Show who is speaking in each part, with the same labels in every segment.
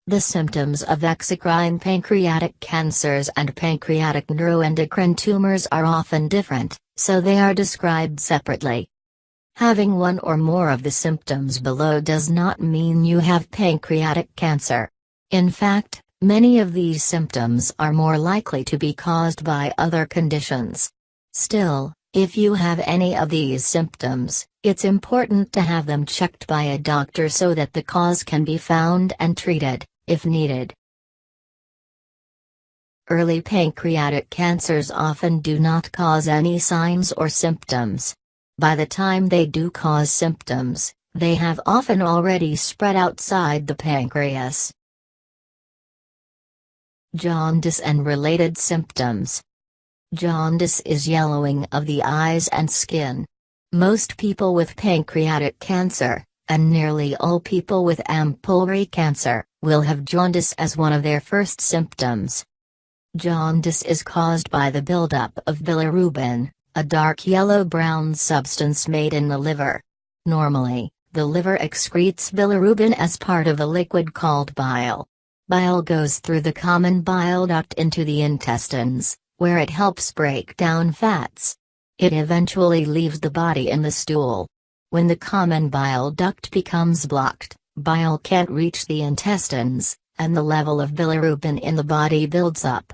Speaker 1: The symptoms of exocrine pancreatic cancers and pancreatic neuroendocrine tumors are often different, so they are described separately. Having one or more of the symptoms below does not mean you have pancreatic cancer. In fact, many of these symptoms are more likely to be caused by other conditions. Still, if you have any of these symptoms, it's important to have them checked by a doctor so that the cause can be found and treated, if needed. Early pancreatic cancers often do not cause any signs or symptoms. By the time they do cause symptoms, they have often already spread outside the pancreas. Jaundice and related symptoms. Jaundice is yellowing of the eyes and skin. Most people with pancreatic cancer, and nearly all people with ampullary cancer, will have jaundice as one of their first symptoms. Jaundice is caused by the buildup of bilirubin, a dark yellow-brown substance made in the liver. Normally, the liver excretes bilirubin as part of a liquid called bile. Bile goes through the common bile duct into the intestines, where it helps break down fats. It eventually leaves the body in the stool. When the common bile duct becomes blocked, bile can't reach the intestines, and the level of bilirubin in the body builds up.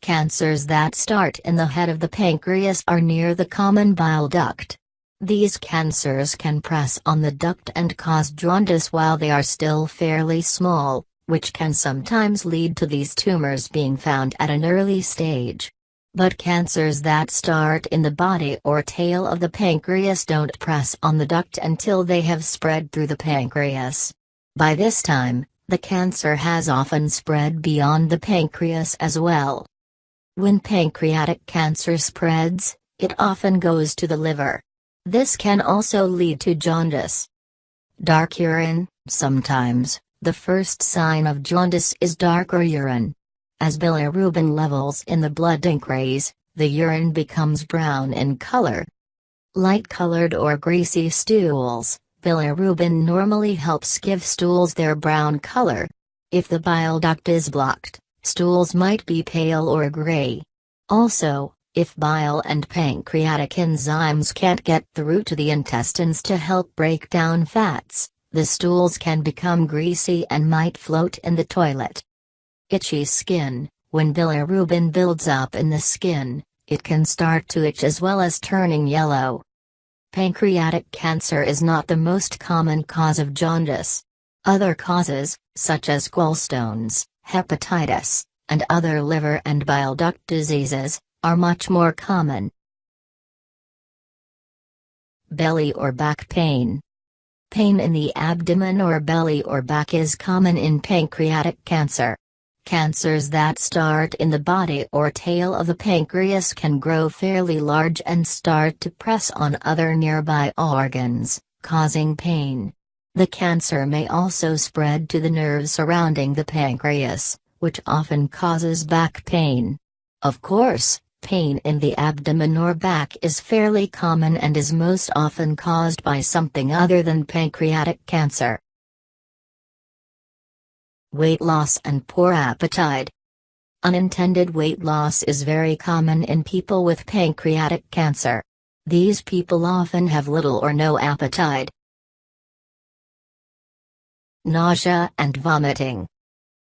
Speaker 1: Cancers that start in the head of the pancreas are near the common bile duct. These cancers can press on the duct and cause jaundice while they are still fairly small, which can sometimes lead to these tumors being found at an early stage. But cancers that start in the body or tail of the pancreas don't press on the duct until they have spread through the pancreas. By this time, the cancer has often spread beyond the pancreas as well. When pancreatic cancer spreads, it often goes to the liver. This can also lead to jaundice. Dark urine. Sometimes, the first sign of jaundice is darker urine. As bilirubin levels in the blood increase, the urine becomes brown in color. Light-colored or greasy stools. Bilirubin normally helps give stools their brown color. If the bile duct is blocked, stools might be pale or gray. Also, if bile and pancreatic enzymes can't get through to the intestines to help break down fats, the stools can become greasy and might float in the toilet. Itchy skin. When bilirubin builds up in the skin, it can start to itch as well as turning yellow. Pancreatic cancer is not the most common cause of jaundice. Other causes, such as gallstones, hepatitis, and other liver and bile duct diseases, are much more common. Belly or back pain. Pain in the abdomen or belly or back is common in pancreatic cancer. Cancers that start in the body or tail of the pancreas can grow fairly large and start to press on other nearby organs, causing pain. The cancer may also spread to the nerves surrounding the pancreas, which often causes back pain. Of course, pain in the abdomen or back is fairly common and is most often caused by something other than pancreatic cancer. Weight loss and poor appetite. Unintended weight loss is very common in people with pancreatic cancer. These people often have little or no appetite. Nausea and vomiting.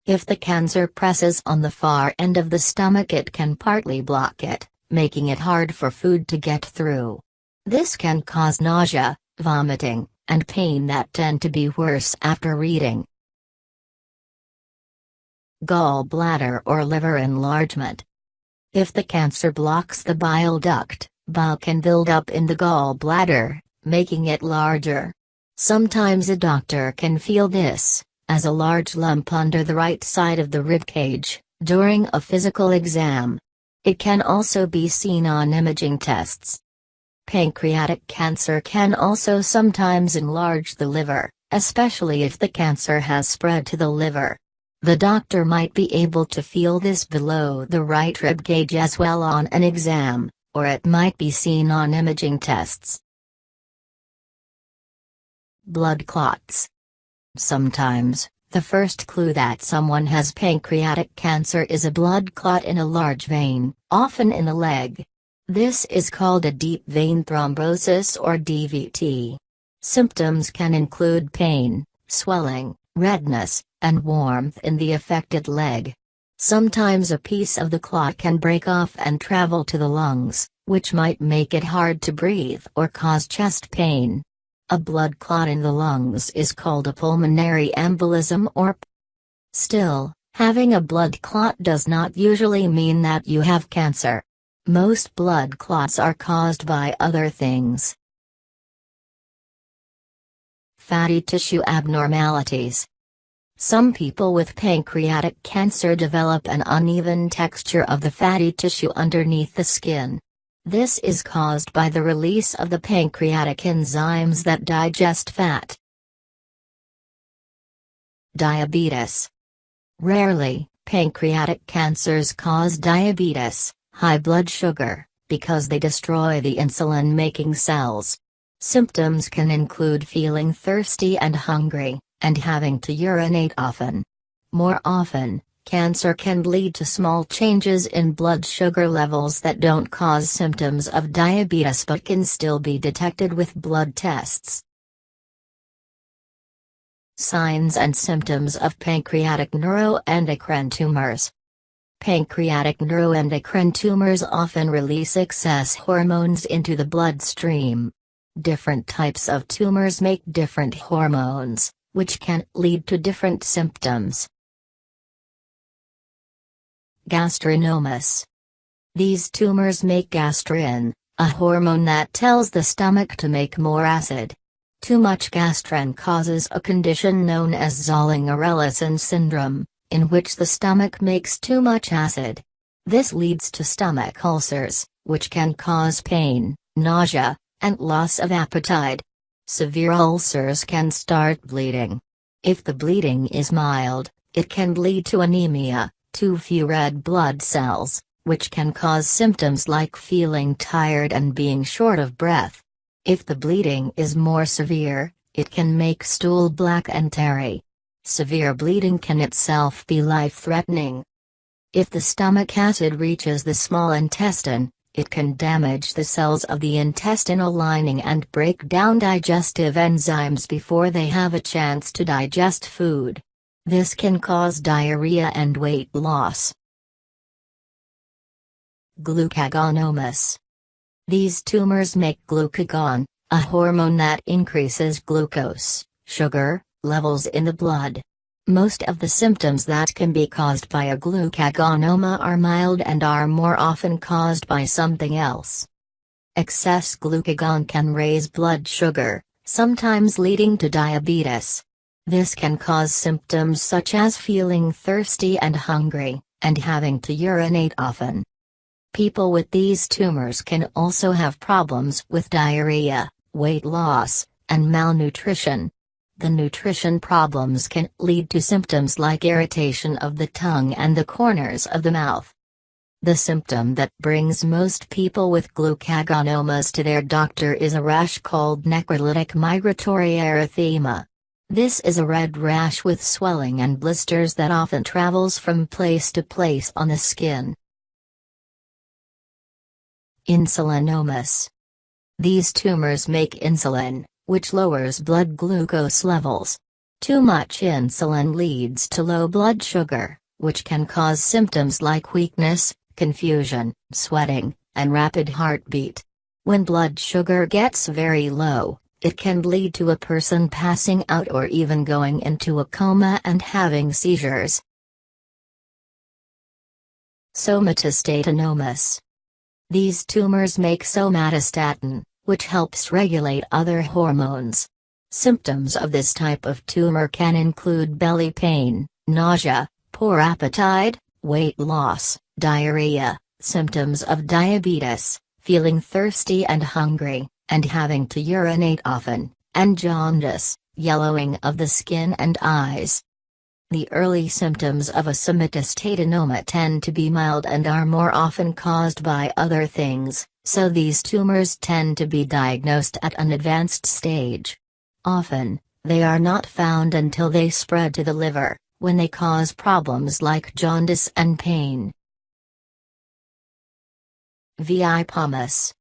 Speaker 1: If the cancer presses on the far end of the stomach, it can partly block it, making it hard for food to get through. This can cause nausea, vomiting, and pain that tend to be worse after eating. Gallbladder or liver enlargement. If the cancer blocks the bile duct, bile can build up in the gallbladder, making it larger. Sometimes a doctor can feel this, as a large lump under the right side of the ribcage, during a physical exam. It can also be seen on imaging tests. Pancreatic cancer can also sometimes enlarge the liver, especially if the cancer has spread to the liver. The doctor might be able to feel this below the right ribcage as well on an exam, or it might be seen on imaging tests. Blood clots. Sometimes, The first clue that someone has pancreatic cancer is a blood clot in a large vein, often in the leg. This is called a deep vein thrombosis or DVT. Symptoms can include pain, swelling, redness, and warmth in the affected leg. Sometimes a piece of the clot can break off and travel to the lungs, which might make it hard to breathe or cause chest pain. A blood clot in the lungs is called a pulmonary embolism or PEM. Still, having a blood clot does not usually mean that you have cancer. Most blood clots are caused by other things. Fatty tissue abnormalities. Some people with pancreatic cancer develop an uneven texture of the fatty tissue underneath the skin. This is caused by the release of the pancreatic enzymes that digest fat. Diabetes. Rarely, pancreatic cancers cause diabetes, high blood sugar, because they destroy the insulin-making cells. Symptoms can include feeling thirsty and hungry, and having to urinate often. More often, cancer can lead to small changes in blood sugar levels that don't cause symptoms of diabetes but can still be detected with blood tests. Signs and symptoms of pancreatic neuroendocrine tumors. Pancreatic neuroendocrine tumors often release excess hormones into the bloodstream. Different types of tumors make different hormones, which can lead to different symptoms. Gastrinomas. These tumors make gastrin, a hormone that tells the stomach to make more acid. Too much gastrin causes a condition known as Zolling-Ellison syndrome, in which the stomach makes too much acid. This leads to stomach ulcers, which can cause pain, nausea, and loss of appetite. Severe ulcers can start bleeding. If the bleeding is mild, it can lead to anemia, too few red blood cells, which can cause symptoms like feeling tired and being short of breath. If the bleeding is more severe, it can make stool black and tarry. Severe bleeding can itself be life-threatening. If the stomach acid reaches the small intestine, it can damage the cells of the intestinal lining and break down digestive enzymes before they have a chance to digest food. This can cause diarrhea and weight loss. Glucagonomas. These tumors make glucagon, a hormone that increases glucose, sugar, levels in the blood. Most of the symptoms that can be caused by a glucagonoma are mild and are more often caused by something else. Excess glucagon can raise blood sugar, sometimes leading to diabetes. This can cause symptoms such as feeling thirsty and hungry, and having to urinate often. People with these tumors can also have problems with diarrhea, weight loss, and malnutrition. The nutrition problems can lead to symptoms like irritation of the tongue and the corners of the mouth. The symptom that brings most people with glucagonomas to their doctor is a rash called necrolytic migratory erythema. This is a red rash with swelling and blisters that often travels from place to place on the skin. Insulinomas. These tumors make insulin, which lowers blood glucose levels. Too much insulin leads to low blood sugar, which can cause symptoms like weakness, confusion, sweating, and rapid heartbeat. When blood sugar gets very low, it can lead to a person passing out or even going into a coma and having seizures. Somatostatinomas. These tumors make somatostatin, which helps regulate other hormones. Symptoms of this type of tumor can include belly pain, nausea, poor appetite, weight loss, diarrhea, symptoms of diabetes, feeling thirsty and hungry, and having to urinate often, and jaundice, yellowing of the skin and eyes. The early symptoms of a somatostatinoma tend to be mild and are more often caused by other things, so these tumors tend to be diagnosed at an advanced stage. Often, They are not found until they spread to the liver, when they cause problems like jaundice and pain. VI pomus.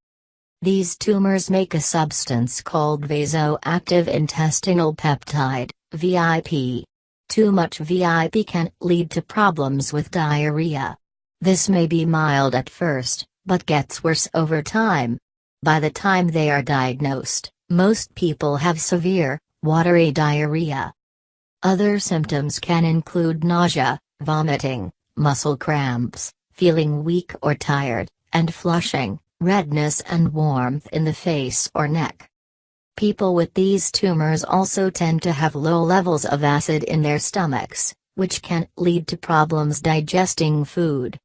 Speaker 1: These tumors make a substance called vasoactive intestinal peptide, VIP. Too much VIP can lead to problems with diarrhea. This may be mild at first, but gets worse over time. By the time they are diagnosed, most people have severe, watery diarrhea. Other symptoms can include nausea, vomiting, muscle cramps, feeling weak or tired, and flushing, redness and warmth in the face or neck. People with these tumors also tend to have low levels of acid in their stomachs, which can lead to problems digesting food.